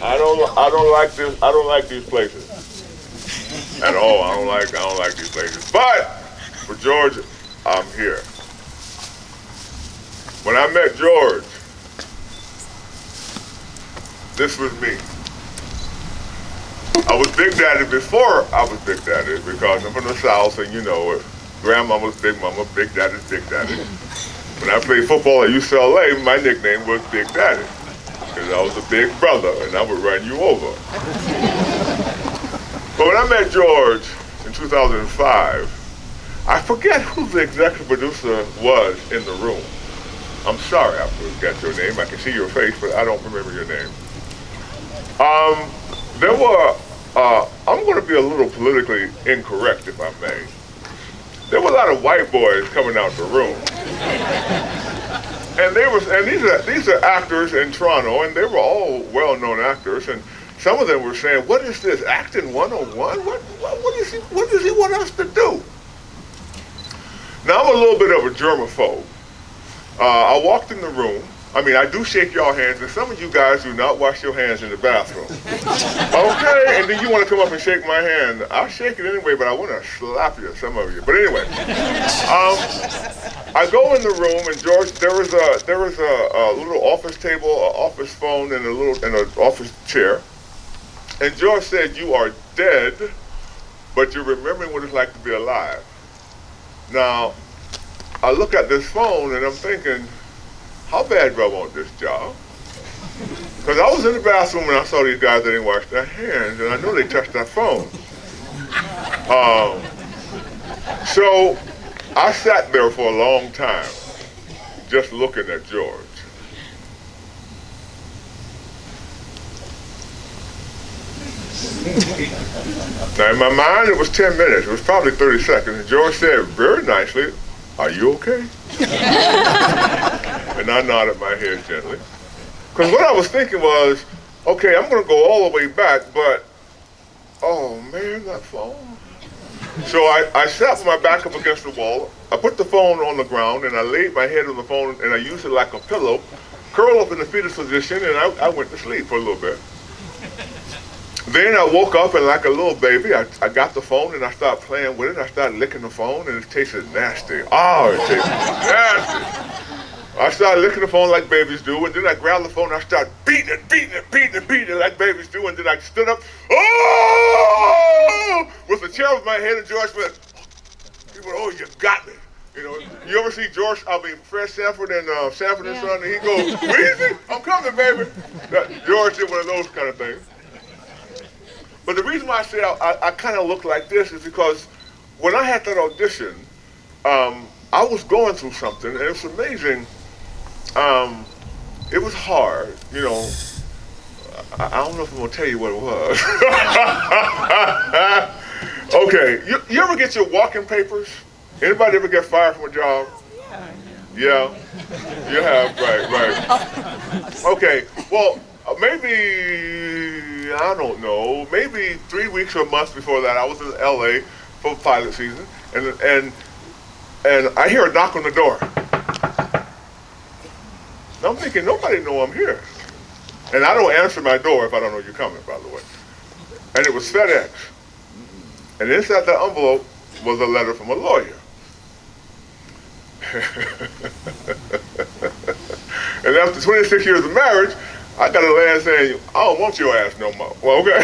I don't like these places at all. I don't like these places. But for George, I'm here. When I met George, this was me. I was Big Daddy before I was Big Daddy because I'm from the South and you know it. Grandmama's Big Mama, Big Daddy's Big Daddy. When I played football at UCLA, my nickname was Big Daddy because I was a big brother and I would run you over. But when I met George in 2005, I forget who the executive producer was in the room. I'm sorry I forgot your name. I can see your face, but I don't remember your name. There were, I'm going to be a little politically incorrect if I may. There were a lot of white boys coming out the room. And these are actors in Toronto, and they were all well-known actors, and some of them were saying, what is this, acting 101? What does he want us to do? Now, I'm a little bit of a germaphobe. I walked in the room. I mean, I do shake y'all hands, and some of you guys do not wash your hands in the bathroom. Okay, and then you want to come up and shake my hand. I'll shake it anyway, but I want to slap you, some of you. But anyway, I go in the room, and George, there was a little office table, an office phone, and an office chair. And George said, "You are dead, but you're remembering what it's like to be alive." Now, I look at this phone, and I'm thinking, how bad do I want this job? Because I was in the bathroom and I saw these guys that didn't wash their hands, and I knew they touched that phone. So I sat there for a long time, just looking at George. Now in my mind it was 10 minutes, it was probably 30 seconds, and George said very nicely, "Are you okay?" And I nodded my head gently. Because what I was thinking was, okay, I'm going to go all the way back, but, oh man, that phone. So I sat with my back up against the wall, I put the phone on the ground, and I laid my head on the phone, and I used it like a pillow, curled up in the fetus position, and I went to sleep for a little bit. Then I woke up, and like a little baby, I got the phone and I started playing with it. I started licking the phone and it tasted nasty. Oh, it tasted nasty. I started licking the phone like babies do, and then I grabbed the phone and I started beating it like babies do, and then I stood up, oh, with the chair over my head, and George went, oh, you got me. You know, you ever see Fred Sanford and Sanford and Son, and he goes, Weezy, I'm coming, baby. George did one of those kind of things. But the reason why I say I kind of look like this is because when I had that audition, I was going through something, and it's amazing. It was hard, you know. I don't know if I'm going to tell you what it was. Okay, you ever get your walking papers? Anybody ever get fired from a job? Yeah, you have, right. Okay, well, maybe, I don't know, maybe 3 weeks or a month before that, I was in LA for pilot season, and I hear a knock on the door. Now I'm thinking, nobody know I'm here. And I don't answer my door if I don't know you're coming, by the way. And it was FedEx. And inside that envelope was a letter from a lawyer. And after 26 years of marriage, I got a letter saying, I don't want your ass no more. Well, okay.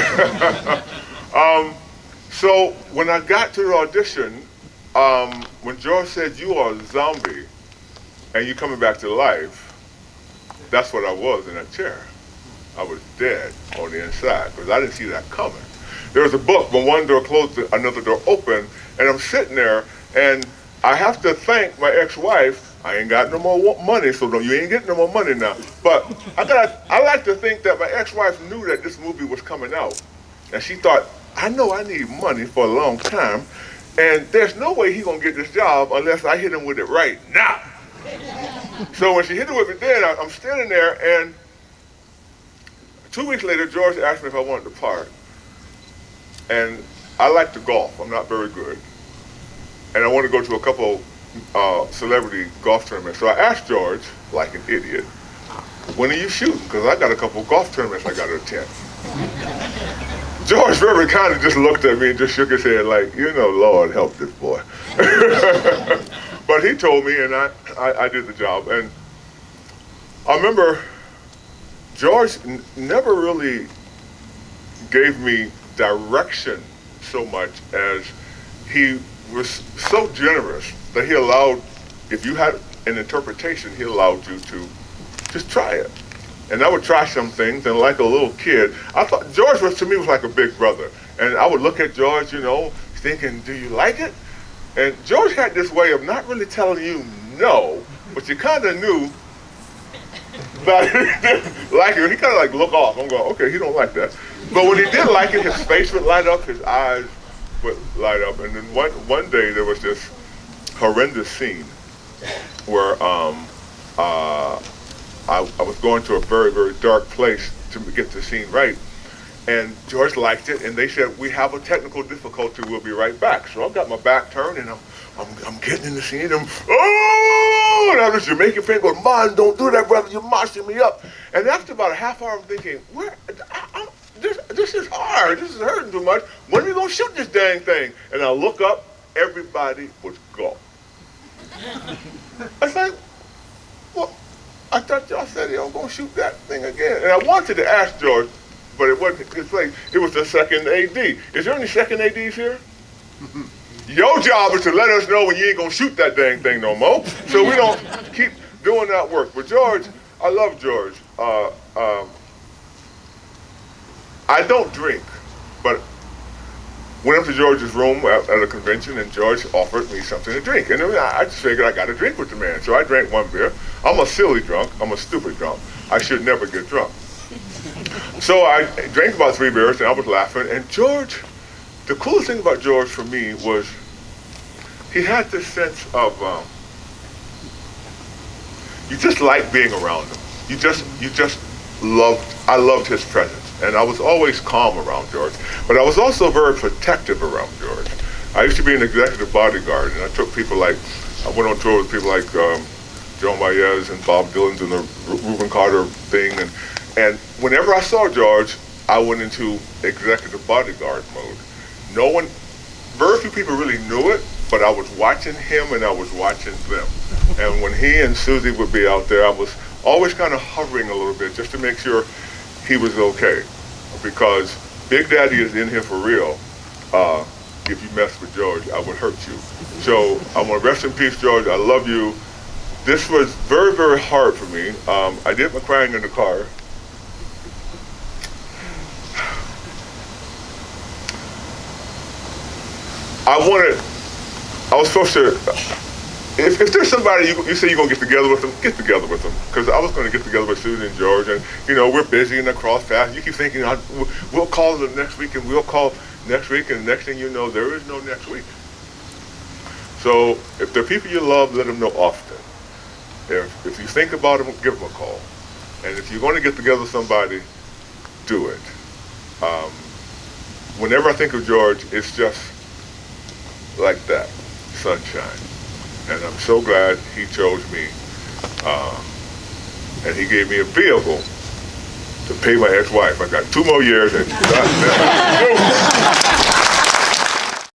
So when I got to the audition, when George said, you are a zombie and you're coming back to life, that's what I was in that chair. I was dead on the inside because I didn't see that coming. There was a book, when one door closed, another door opened, and I'm sitting there, and I have to thank my ex-wife. I ain't got no more money, so you ain't getting no more money now. But I like to think that my ex-wife knew that this movie was coming out, and she thought, I know I need money for a long time, and there's no way he's gonna get this job unless I hit him with it right now. So when she hit it with it then, I'm standing there, and 2 weeks later, George asked me if I wanted to part. And I like to golf. I'm not very good. And I want to go to a couple celebrity golf tournaments. So I asked George, like an idiot, when are you shooting? Because I got a couple of golf tournaments I got to attend. George very kind of just looked at me and just shook his head like, Lord help this boy. But he told me, and I did the job. And I remember George never really gave me direction so much as he was so generous that he allowed, if you had an interpretation, he allowed you to just try it. And I would try some things, and like a little kid, I thought George to me was like a big brother. And I would look at George, thinking, do you like it? And George had this way of not really telling you no, but you kind of knew that he didn't like it. He kind of like look off. I'm going, okay, he don't like that. But when he did like it, his face would light up, his eyes would light up. And then one day there was this horrendous scene where I was going to a very, very dark place to get the scene right. And George liked it, and they said, we have a technical difficulty, we'll be right back. So I've got my back turned, and I'm getting in the scene, and and I have this Jamaican friend going, man, don't do that, brother, you're marching me up. And after about a half hour, I'm thinking, this is hard, this is hurting too much. When are we going to shoot this dang thing? And I look up, everybody was gone. I was like, well, I thought y'all said y'all going to shoot that thing again. And I wanted to ask George, but it wasn't his place. It was the second AD. Is there any second ADs here? Your job is to let us know when you ain't going to shoot that dang thing no more, so we don't keep doing that work. But George, I love George. I don't drink, but went up to George's room at a convention, and George offered me something to drink. And I just figured I got to drink with the man. So I drank one beer. I'm a silly drunk. I'm a stupid drunk. I should never get drunk. So I drank about 3 beers, and I was laughing. And George, the coolest thing about George for me was he had this sense of, you just like being around him. I loved his presence. And I was always calm around George. But I was also very protective around George. I used to be an executive bodyguard, and I went on tour with people like Joan Baez and Bob Dylan and the Reuben Carter thing. And whenever I saw George, I went into executive bodyguard mode. Very few people really knew it, but I was watching him and I was watching them. And when he and Susie would be out there, I was always kind of hovering a little bit just to make sure he was okay. Because Big Daddy is in here for real. If you mess with George, I would hurt you. So I want to rest in peace, George. I love you. This was very, very hard for me. I did my crying in the car. I was supposed to, if there's somebody you say you're going to get together with them, get together with them. Because I was going to get together with Susan and George, and we're busy and across paths. You keep thinking, we'll call them next week, and we'll call next week, and next thing you know, there is no next week. So if there are people you love, let them know often. If you think about them, give them a call. And if you're going to get together with somebody, do it. Whenever I think of George, it's just like that, sunshine. And I'm so glad he chose me. And he gave me a vehicle to pay my ex-wife. I got 2 more years and